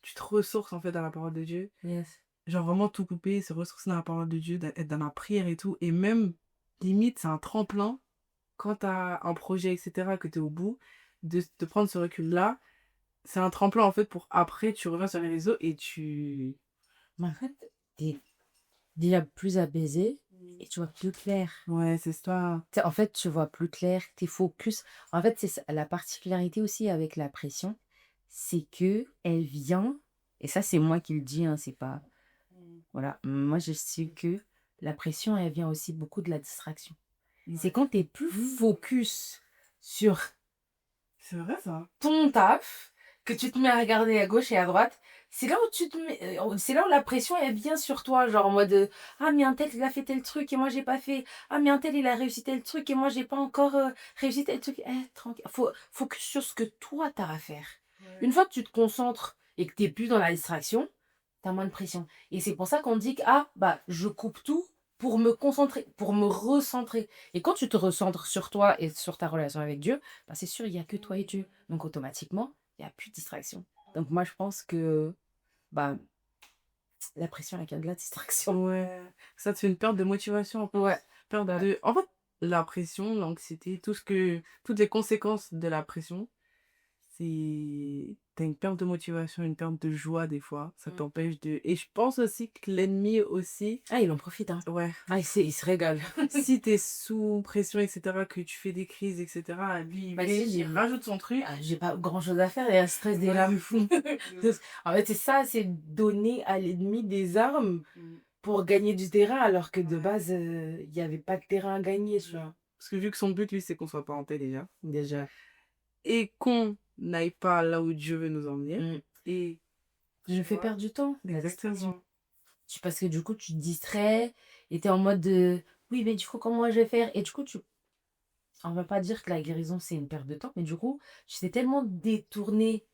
tu te ressources en fait dans la parole de Dieu. Yes. Genre vraiment tout couper, se ressourcer dans la parole de Dieu, être dans la prière et tout. Et même, limite, c'est un tremplin quand t'as un projet, etc., que t'es au bout, de prendre ce recul-là c'est un tremplin, en fait, pour après, tu reviens sur les réseaux et tu... Mais en fait, t'es déjà plus apaisé et tu vois plus clair. Ouais, c'est ça. En fait, tu vois plus clair, t'es focus. En fait, c'est la particularité aussi avec la pression, c'est que elle vient, et ça, c'est moi qui le dis, hein, c'est pas. Voilà, moi, je sais que la pression, elle vient aussi beaucoup de la distraction. C'est quand t'es plus focus sur C'est vrai, ça. ton taf, que tu te mets à regarder à gauche et à droite, c'est là où c'est là où la pression elle vient sur toi, genre en mode ah mais un tel il a fait tel truc et moi j'ai pas fait, ah mais un tel il a réussi tel truc et moi j'ai pas encore réussi tel truc. Tranquille, faut focus sur ce que toi t'as à faire. Une fois que tu te concentres et que t'es plus dans la distraction, t'as moins de pression. Et c'est pour ça qu'on dit que ah bah je coupe tout pour me concentrer, pour me recentrer. Et quand tu te recentres sur toi et sur ta relation avec Dieu, bah c'est sûr, il n'y a que toi et Dieu. Donc automatiquement, il n'y a plus de distraction. Donc moi, je pense que bah, la pression, elle vient de la distraction. Ouais. Ça te fait une perte de motivation. Ouais. Perte de... En fait, la pression, l'anxiété, toutes les conséquences de la pression, c'est... T'as une perte de motivation, une perte de joie des fois. Ça t'empêche de... Et je pense aussi que l'ennemi aussi... Ah, il en profite, hein. Ouais. Ah, il se régale. Si t'es sous pression, etc., que tu fais des crises, etc., lui, Bah, il rajoute son truc. Ah, j'ai pas grand chose à faire, il y a un stress des lames fou. En fait, c'est ça, c'est donner à l'ennemi des armes pour gagner du terrain, alors que de base, il n'y avait pas de terrain à gagner, tu vois. Parce que vu que son but, lui, c'est qu'on soit pas en paix déjà. Déjà. Et qu'on n'aille pas là où Dieu veut nous emmener. Et Je fais perdre du temps. exactement. Parce que du coup, tu te distrais et t'es en mode de oui, mais du coup, comment je vais faire? Et du coup, on va pas dire que la guérison, c'est une perte de temps, mais du coup, tu t'es tellement détourné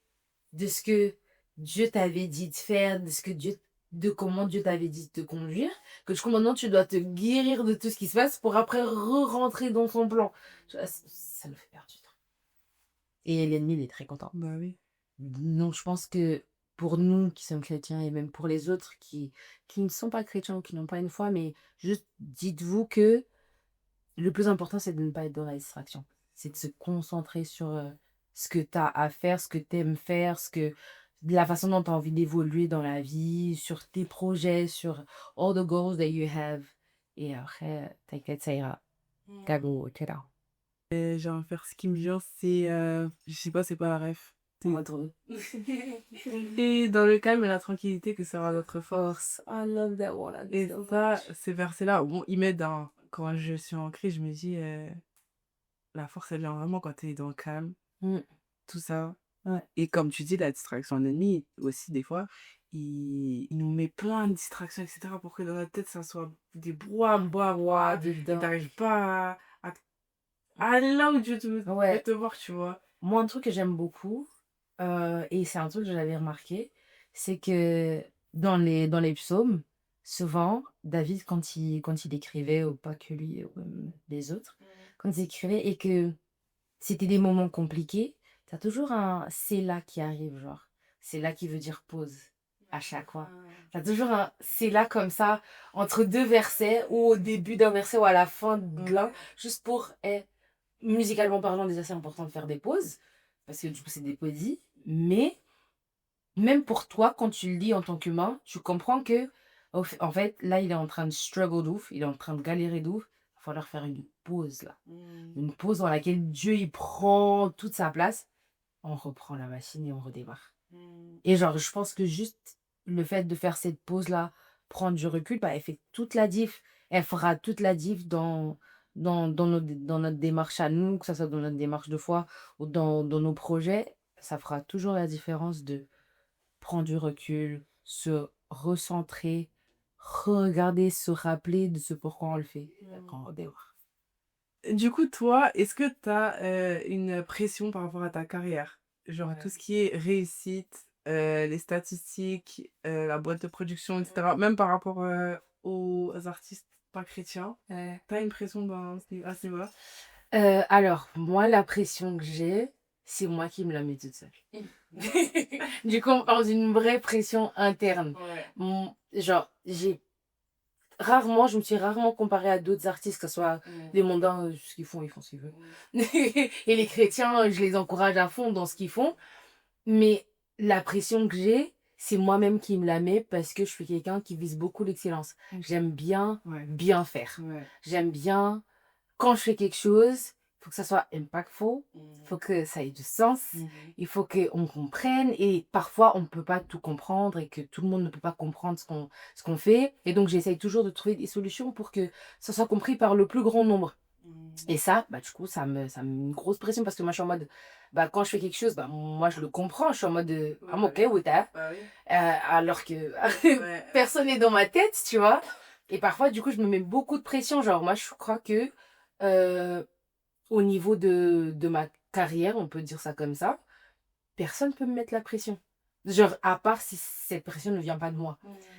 de ce que Dieu t'avait dit de faire, de comment Dieu t'avait dit de te conduire, que du coup, maintenant, tu dois te guérir de tout ce qui se passe pour après re-rentrer dans son plan. Tu vois, ça nous fait perdre du temps. Et l'ennemi, il est très content. Bah oui. Donc, je pense que pour nous qui sommes chrétiens et même pour les autres qui ne sont pas chrétiens ou qui n'ont pas une foi, mais juste dites-vous que le plus important, c'est de ne pas être dans la distraction. C'est de se concentrer sur ce que tu as à faire, ce que tu aimes faire, la façon dont tu as envie d'évoluer dans la vie, sur tes projets, sur all the goals that you have. Et après, t'inquiète, ça ira. Gago, tchela. J'ai envie de faire ce qui me vient, c'est... je sais pas, c'est pas la ref. Moi, trop. Et dans le calme et la tranquillité que sera notre force. I love that one. Et ça, ces versets-là, bon, ils m'aident. Quand je suis en crise, je me dis, la force, elle vient vraiment quand t'es dans le calme. Tout ça. Ouais. Et comme tu dis, la distraction de l'ennemi, aussi, des fois, il nous met plein de distractions, etc., pour que dans notre tête, ça soit des brouhaha, et t'arrives pas à là où Dieu veut te voir, tu vois. Moi, un truc que j'aime beaucoup, et c'est un truc que j'avais remarqué, c'est que dans les psaumes, souvent, David, quand il écrivait, ou pas que lui, ou même les autres, quand il écrivait et que c'était des moments compliqués, t'as toujours un c'est là qui arrive, genre. C'est là qui veut dire pause à chaque fois. T'as toujours un c'est là comme ça, entre deux versets, ou au début d'un verset, ou à la fin de l'un, juste pour, musicalement parlant, déjà, c'est important de faire des pauses, parce que du coup, c'est des poésies, mais même pour toi, quand tu le lis en tant qu'humain, tu comprends que, en fait, là, il est en train de struggle d'ouf, il est en train de galérer d'ouf, il va falloir faire une pause, là. Une pause dans laquelle Dieu, il prend toute sa place, on reprend la machine et on redémarre. Et genre, je pense que juste le fait de faire cette pause-là, prendre du recul, bah, elle fait toute la diff. Elle fera toute la diff dans notre démarche à nous, que ce soit dans notre démarche de foi ou dans nos projets. Ça fera toujours la différence de prendre du recul, se recentrer, regarder, se rappeler de ce pourquoi on le fait. Quand on redémarre. Du coup, toi, est-ce que tu as une pression par rapport à ta carrière? Genre tout ce qui est réussite, les statistiques, la boîte de production, etc. Même par rapport aux artistes pas chrétiens. T'as une pression à ce niveau-là? Alors, moi, la pression que j'ai, c'est moi qui me la mets toute seule. Du coup, on parle d'une vraie pression interne. Genre, je me suis rarement comparée à d'autres artistes, que ce soit les mondains, ce qu'ils font, ils font ce qu'ils veulent. Et les chrétiens, je les encourage à fond dans ce qu'ils font. Mais la pression que j'ai, c'est moi-même qui me la mets parce que je suis quelqu'un qui vise beaucoup l'excellence. J'aime bien Ouais. bien faire. Ouais. J'aime bien, quand je fais quelque chose, il faut que ça soit impactful, il faut que ça ait du sens, il faut qu'on comprenne et parfois on ne peut pas tout comprendre et que tout le monde ne peut pas comprendre ce qu'on fait. Et donc j'essaye toujours de trouver des solutions pour que ça soit compris par le plus grand nombre. Et ça, bah, du coup, ça me met une grosse pression parce que moi, je suis en mode, bah, quand je fais quelque chose, bah, moi, je le comprends. Je suis en mode, I'm okay with that. Bah oui. Alors que Ouais. personne n'est dans ma tête, tu vois. Et parfois, du coup, je me mets beaucoup de pression. Genre, moi, je crois que euh, au niveau de ma carrière, on peut dire ça comme ça, personne peut me mettre la pression. Genre, à part si cette pression ne vient pas de moi.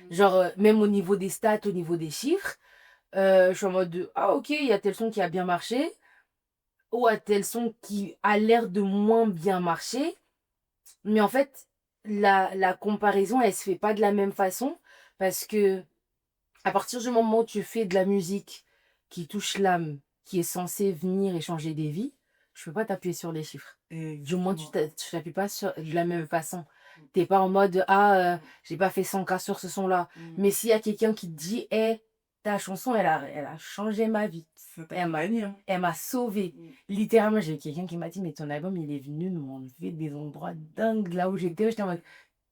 Genre, même au niveau des stats, au niveau des chiffres, je suis en mode, ah, ok, il y a tel son qui a bien marché ou à tel son qui a l'air de moins bien marcher. Mais en fait, la comparaison, elle se fait pas de la même façon parce que à partir du moment où tu fais de la musique qui touche l'âme, qui est censée venir et changer des vies, je peux pas t'appuyer sur les chiffres. Du moins, tu t'appuies pas de la même façon. T'es pas en mode, ah, j'ai pas fait 100K sur ce son-là. Mais s'il y a quelqu'un qui te dit, hé, ta chanson, elle a changé ma vie. Elle m'a sauvée. Littéralement, j'ai eu quelqu'un qui m'a dit, mais ton album, il est venu m'enlever des endroits dingues là où j'étais. J'étais en mode,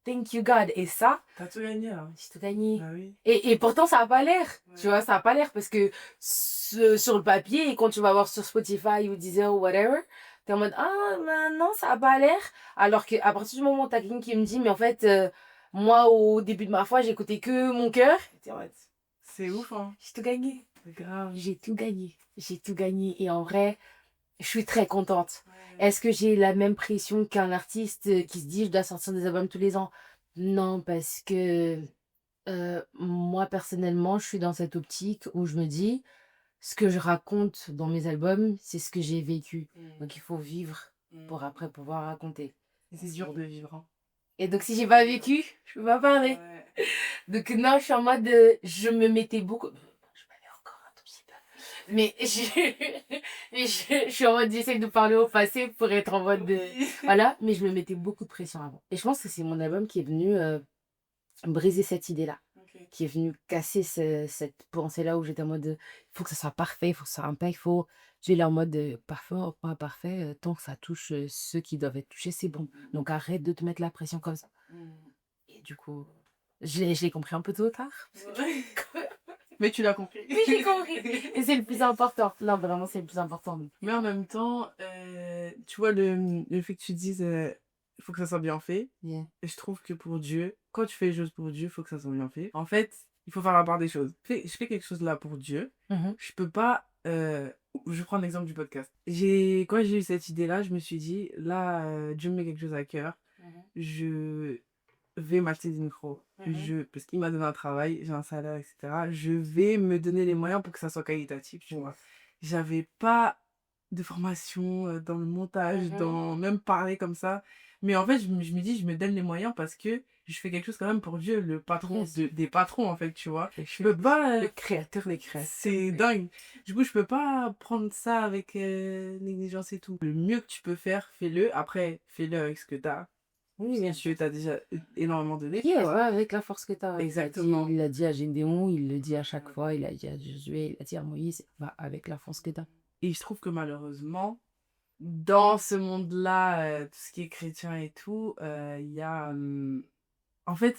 thank you God. Et ça, T'as tout gagné, hein. j'ai tout gagné. Bah oui. Et pourtant, ça n'a pas l'air. Tu vois, ça n'a pas l'air parce que sur le papier, et quand tu vas voir sur Spotify ou Deezer ou whatever, t'es en mode, ah, ben non, ça n'a pas l'air. Alors qu'à partir du moment où t'as quelqu'un qui me dit, mais en fait, moi, au début de ma foi, j'écoutais que mon cœur. T'es en mode, C'est ouf, hein. j'ai tout gagné. Grave. J'ai tout gagné. J'ai tout gagné. Et en vrai, je suis très contente. Ouais. Est-ce que j'ai la même pression qu'un artiste qui se dit, je dois sortir des albums tous les ans? Non, parce que moi, personnellement, je suis dans cette optique où je me dis, ce que je raconte dans mes albums, c'est ce que j'ai vécu. Donc, il faut vivre pour après pouvoir raconter. Et c'est dur de vivre, hein. Et donc, si j'ai pas vécu, je peux pas parler. Ouais. Donc, non, je suis en mode, je me mettais beaucoup. Je m'avais encore un tout petit peu. Mais je suis en mode, j'essaie de parler au passé pour être en mode de. Voilà, mais je me mettais beaucoup de pression avant. Et je pense que c'est mon album qui est venu briser cette idée-là. Ok. Qui est venu casser cette pensée-là où j'étais en mode, il faut que ça soit parfait, il faut que ça soit impec, il faut. J'ai là en mode, parfait ou pas parfait, tant que ça touche ceux qui doivent être touchés, c'est bon. Donc arrête de te mettre la pression comme ça. Et du coup, je l'ai compris un peu trop tard. Mais tu l'as compris. Mais j'ai compris. Et c'est le plus important. Non, vraiment, c'est le plus important. Mais en même temps, tu vois, le fait que tu dises, il faut que ça soit bien fait. Yeah. Et je trouve que pour Dieu, quand tu fais les choses pour Dieu, il faut que ça soit bien fait. En fait, il faut faire la part des choses. Je fais quelque chose là pour Dieu. Je peux pas. Je prends l'exemple du podcast. Quand j'ai eu cette idée-là, je me suis dit, là, Dieu me met quelque chose à cœur. Je vais m'acheter des micros. Parce qu'il m'a donné un travail, j'ai un salaire, etc. Je vais me donner les moyens pour que ça soit qualitatif, tu vois. J'avais pas de formation dans le montage, dans même parler comme ça. Mais en fait, je me dis, je me donne les moyens parce que je fais quelque chose quand même pour Dieu, le patron des patrons, en fait, tu vois. Je peux pas. Le créateur des créateurs. C'est dingue. Du coup, je peux pas prendre ça avec négligence et tout. Le mieux que tu peux faire, fais-le. Après, fais-le avec ce que t'as. Oui, bien Dieu t'a déjà énormément donné. Yeah, ouais, avec la force que tu as. Exactement. Il l'a dit à Gédéon, il le dit à chaque fois, il a dit à Josué, il a dit à Moïse, va avec la force que tu as. Et je trouve que malheureusement, dans ce monde-là, tout ce qui est chrétien et tout, il y a... en fait,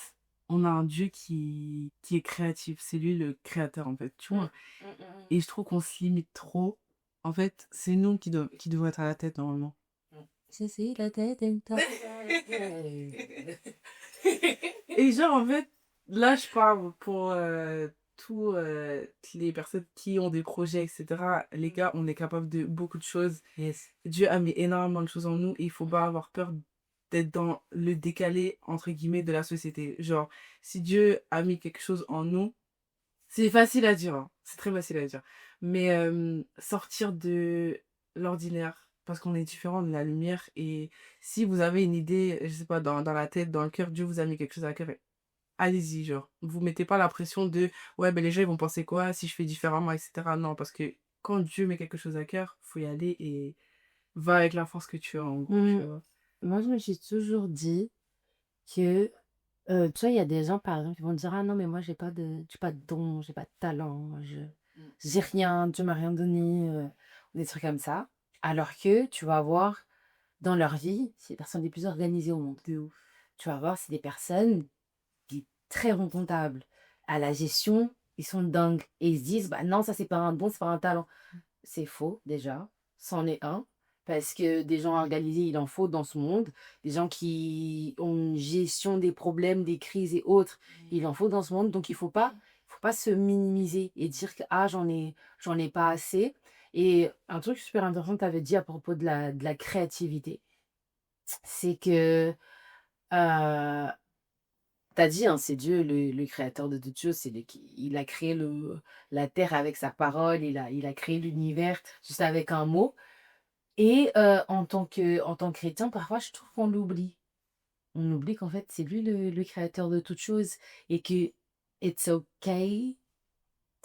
on a un Dieu qui est créatif. C'est lui le créateur, en fait, tu vois. Et je trouve qu'on se limite trop. En fait, c'est nous qui devons être à la tête, normalement. C'est la tête et Et genre, en fait, là, je parle pour toutes les personnes qui ont des projets, etc. Les gars, on est capable de beaucoup de choses. Yes. Dieu a mis énormément de choses en nous et il faut pas avoir peur d'être dans le décalé, entre guillemets, de la société. Genre, si Dieu a mis quelque chose en nous, c'est facile à dire, hein. C'est très facile à dire. Mais sortir de l'ordinaire, parce qu'on est différent de la lumière. Et si vous avez une idée, je sais pas, dans la tête, dans le cœur, Dieu vous a mis quelque chose à cœur, allez-y, genre. Vous mettez pas la pression de, ouais, ben les gens, ils vont penser quoi si je fais différemment, etc. Non, parce que quand Dieu met quelque chose à cœur, faut y aller et va avec la force que tu as, en gros, tu vois. Moi, je me suis toujours dit que, tu vois, il y a des gens, par exemple, qui vont dire: «Ah non, mais moi, j'ai pas de don, j'ai pas de talent, j'ai rien, Dieu m'a rien donné», des trucs comme ça. Alors que tu vas voir dans leur vie, c'est les personnes les plus organisées au monde. De ouf. Tu vas voir, c'est des personnes qui très bons comptables. À la gestion, ils sont dingues et ils se disent: «Bah non, ça c'est pas un don, c'est pas un talent». C'est faux déjà, c'en est un, parce que des gens organisés, il en faut dans ce monde. Des gens qui ont une gestion des problèmes, des crises et autres, il en faut dans ce monde. Donc il faut pas se minimiser et dire que: «Ah j'en ai pas assez». Et un truc super intéressant que tu avais dit à propos de la créativité, c'est que, heu t'as dit, hein, c'est Dieu le créateur de toutes choses, c'est lui qui il a créé la terre avec sa parole, il a créé l'univers juste avec un mot. Et en tant que chrétien, parfois, je trouve qu'on l'oublie. On oublie qu'en fait, c'est lui le créateur de toutes choses et que it's okay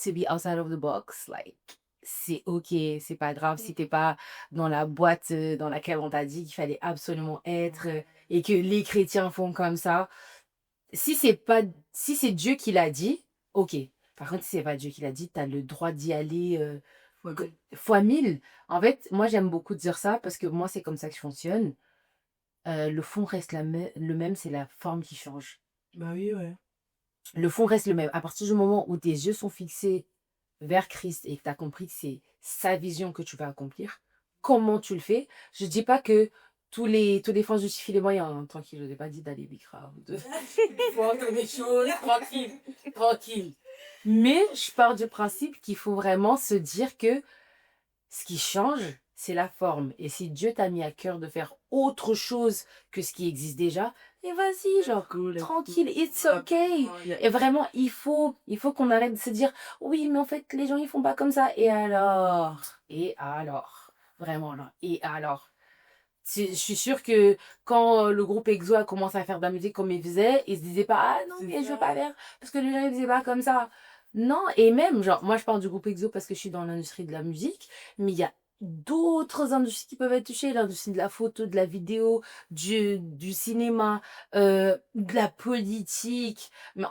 to be outside of the box, like c'est OK, c'est pas grave si t'es pas dans la boîte, dans laquelle on t'a dit qu'il fallait absolument être, et que les chrétiens font comme ça. Si c'est pas si c'est Dieu qui l'a dit, OK. Par contre, si c'est pas Dieu qui l'a dit, tu as le droit d'y aller, Fois que 1000. fois 1000. En fait, moi, j'aime beaucoup dire ça parce que moi, c'est comme ça que je fonctionne. Le fond reste le même, c'est la forme qui change. Bah oui, ouais. Le fond reste le même. À partir du moment où tes yeux sont fixés vers Christ et que tu as compris que c'est sa vision que tu vas accomplir, comment tu le fais? Je dis pas que tous les fins justifient les moyens, hein, tranquille, je n'ai pas dit d'aller bicrave, de faut que les choses, tranquille, tranquille. Mais je pars du principe qu'il faut vraiment se dire que ce qui change, c'est la forme. Et si Dieu t'a mis à cœur de faire autre chose que ce qui existe déjà, et vas-y, genre, Cool, let's go. tranquille, it's okay. Yeah. Et vraiment, il faut qu'on arrête de se dire, oui, mais en fait, les gens, ils font pas comme ça. Et alors, vraiment, là, et alors. Je suis sûre que quand le groupe EXO a commencé à faire de la musique comme ils faisaient, ils se disaient pas: «Ah non, C'est mais je veux ça. pas faire parce que les gens ils faisaient pas comme ça». Non, et même, genre, moi je parle du groupe EXO parce que je suis dans l'industrie de la musique, mais il y a d'autres industries qui peuvent être touchées, l'industrie de la photo, de la vidéo, du cinéma, de la politique. Mais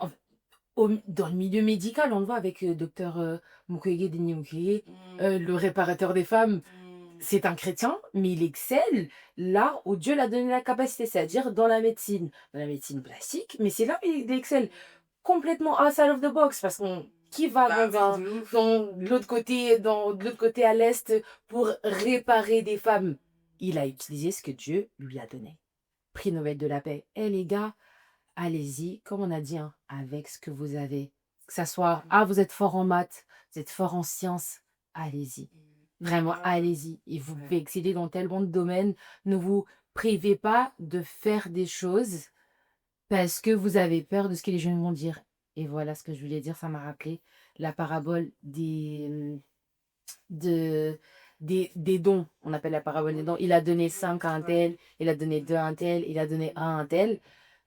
dans le milieu médical, on le voit avec docteur Mukwege, Denis Mukwege, le réparateur des femmes. C'est un chrétien, mais il excelle là où Dieu l'a donné la capacité, c'est-à-dire dans la médecine plastique, mais c'est là où il excelle complètement outside of the box parce qu'on qui va Bah oui, de ouf. dans de l'autre côté à l'est pour réparer des femmes. Il a utilisé ce que Dieu lui a donné. Prix Nobel de la paix. Eh les gars, allez-y, comme on a dit, hein, avec ce que vous avez. Que ça soit, ah, vous êtes fort en maths, vous êtes fort en sciences, allez-y. Vraiment, allez-y. Et vous pouvez exceller dans tellement de domaines. Ne vous privez pas de faire des choses parce que vous avez peur de ce que les gens vont dire. Et voilà ce que je voulais dire, ça m'a rappelé la parabole de, des dons. On appelle la parabole des dons. Il a donné 5 à un tel, il a donné 2 à un tel, il a donné 1 à un tel.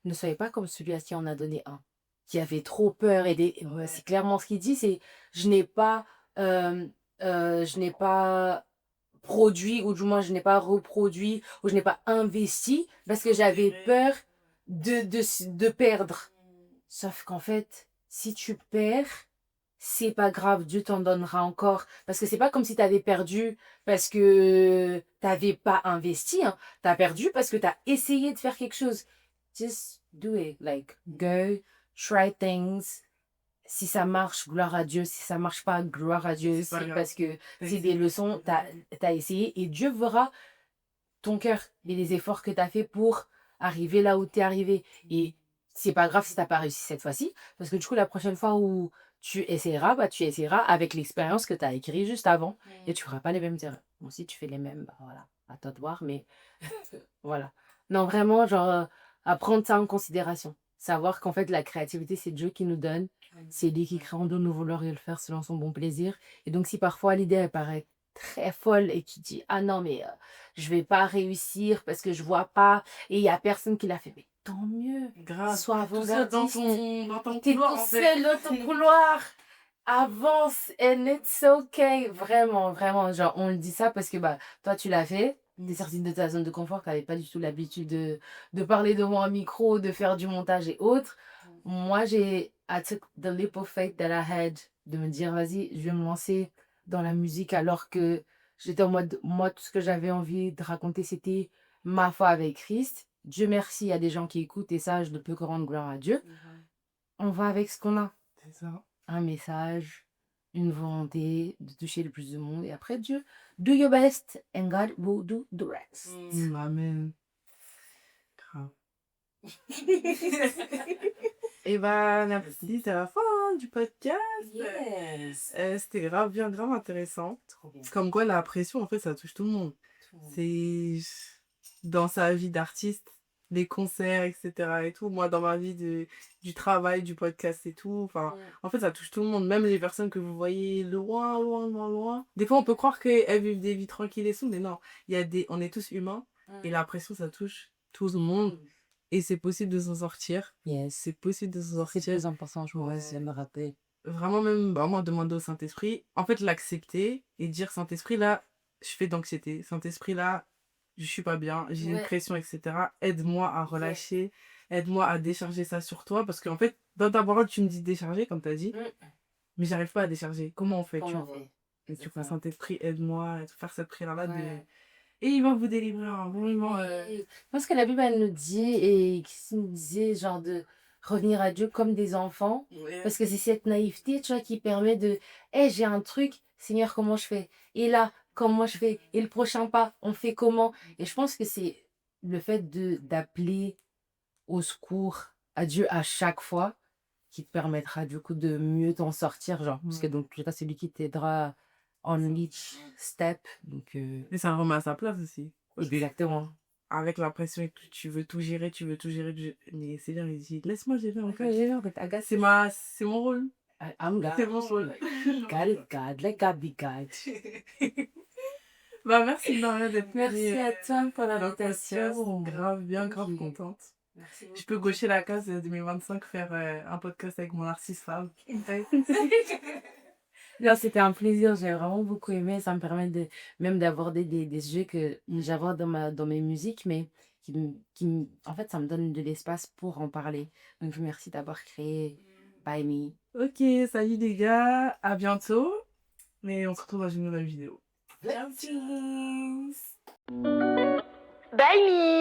Ne soyez pas comme celui à qui on a donné un, qui avait trop peur. Ouais, c'est clairement ce qu'il dit, c'est je n'ai pas, euh, je n'ai pas produit, ou du moins je n'ai pas reproduit, ou je n'ai pas investi parce que j'avais peur de perdre. Sauf qu'en fait, si tu perds, c'est pas grave, Dieu t'en donnera encore. Parce que c'est pas comme si tu avais perdu parce que t'avais pas investi, hein. Tu as perdu parce que tu as essayé de faire quelque chose. Just do it. Like, go, try things. Si ça marche, gloire à Dieu. Si ça marche pas, gloire à Dieu C'est pas aussi. grave. Parce que T'as c'est des essayé. leçons, t'as essayé. Et Dieu verra ton cœur et les efforts que tu as fait pour arriver là où tu es arrivé. Et c'est pas grave si t'as pas réussi cette fois-ci, parce que du coup, la prochaine fois où tu essaieras, bah, tu essaieras avec l'expérience que tu as écrit juste avant et tu feras pas les mêmes erreurs. Bon, si tu fais les mêmes, bah voilà, à toi de voir, mais voilà. Non, vraiment, genre, à prendre ça en considération. Savoir qu'en fait, la créativité, c'est Dieu qui nous donne. C'est lui qui crée en nous de vouloir le faire selon son bon plaisir. Et donc, si parfois l'idée, elle paraît très folle et tu dis, ah non, mais je vais pas réussir parce que je vois pas et il y a personne qui l'a fait. Mais tant mieux. Grave. Sois Tout seul avant-gardiste. dans ton T'es couloir, tout en fait. seul dans ton couloir. Avance and it's okay. Vraiment, vraiment. Genre, on le dit ça parce que bah, toi, tu l'as fait. t'es sorti de ta zone de confort, t'avais pas du tout l'habitude de parler devant un micro, de faire du montage et autres. Moi, I took the leap of faith that I had de me dire, vas-y, je vais me lancer dans la musique alors que j'étais en mode, moi, tout ce que j'avais envie de raconter, c'était ma foi avec Christ. Dieu merci, il y a des gens qui écoutent et ça, je ne peux que rendre gloire à Dieu. On va avec ce qu'on a. C'est ça. Un message, une volonté de toucher le plus de monde. Et après, Dieu, do your best and God will do the rest. Amen. Grave. Et bah, merci, c'est la fin du podcast. Yes. C'était grave bien, grave intéressant. Trop bien. Comme quoi, la pression, en fait, ça touche tout le monde. C'est dans sa vie d'artiste, les concerts, etc. et tout. Moi, dans ma vie du travail, du podcast et tout. Enfin, en fait, ça touche tout le monde. Même les personnes que vous voyez loin, loin, loin, loin. Des fois, on peut croire qu'elles vivent des vies tranquilles et tout, mais non. On est tous humains. Et la pression, ça touche tout le monde. Et c'est possible de s'en sortir. Yes. C'est possible de s'en C'est sortir. plus important, je vois, j'aime me rappeler. Vraiment, même, bah, moi, demander au Saint-Esprit. En fait, l'accepter et dire, Saint-Esprit, là, je fais d'anxiété. Saint-Esprit, là, je suis pas bien, j'ai une pression, etc. Aide-moi à relâcher, aide-moi à décharger ça sur toi. Parce qu'en fait, dans ta parole, tu me dis décharger, comme tu as dit, mais j'arrive pas à décharger. Comment on fait, tu vois? Et tu vois, Saint-Esprit, aide-moi à faire cette prière-là. Et il va vous délivrer, hein, vraiment. Parce que la Bible, elle nous dit, et qui nous disait, genre, de revenir à Dieu comme des enfants. Parce que c'est cette naïveté, tu vois, qui permet de, j'ai un truc, Seigneur, comment je fais? Et là, comment je fais? Et le prochain pas, on fait comment? Et je pense que c'est le fait d'appeler au secours à Dieu à chaque fois qui te permettra, du coup, de mieux t'en sortir, genre. Parce que donc, c'est lui qui t'aidera on each step. Donc, Et ça remet à sa place aussi. exactement. Avec la pression et que tu veux tout gérer, mais c'est bien, il dit, laisse-moi gérer en fait. C'est mon rôle. I'm God. C'est mon rôle. God is God. Let God be God. Bah, merci Maria d'être Merci à toi pour l'invitation. Grave bien, grave contente. Merci Je peux gaucher la case de 2025, faire un podcast avec mon artiste femme. Non, c'était un plaisir, j'ai vraiment beaucoup aimé. Ça me permet même d'aborder des sujets que j'aborde dans mes musiques, mais en fait, ça me donne de l'espace pour en parler. Donc, merci d'avoir créé By Me. Ok, salut les gars, à bientôt. Mais on se retrouve dans une nouvelle vidéo. Blessings. Bye!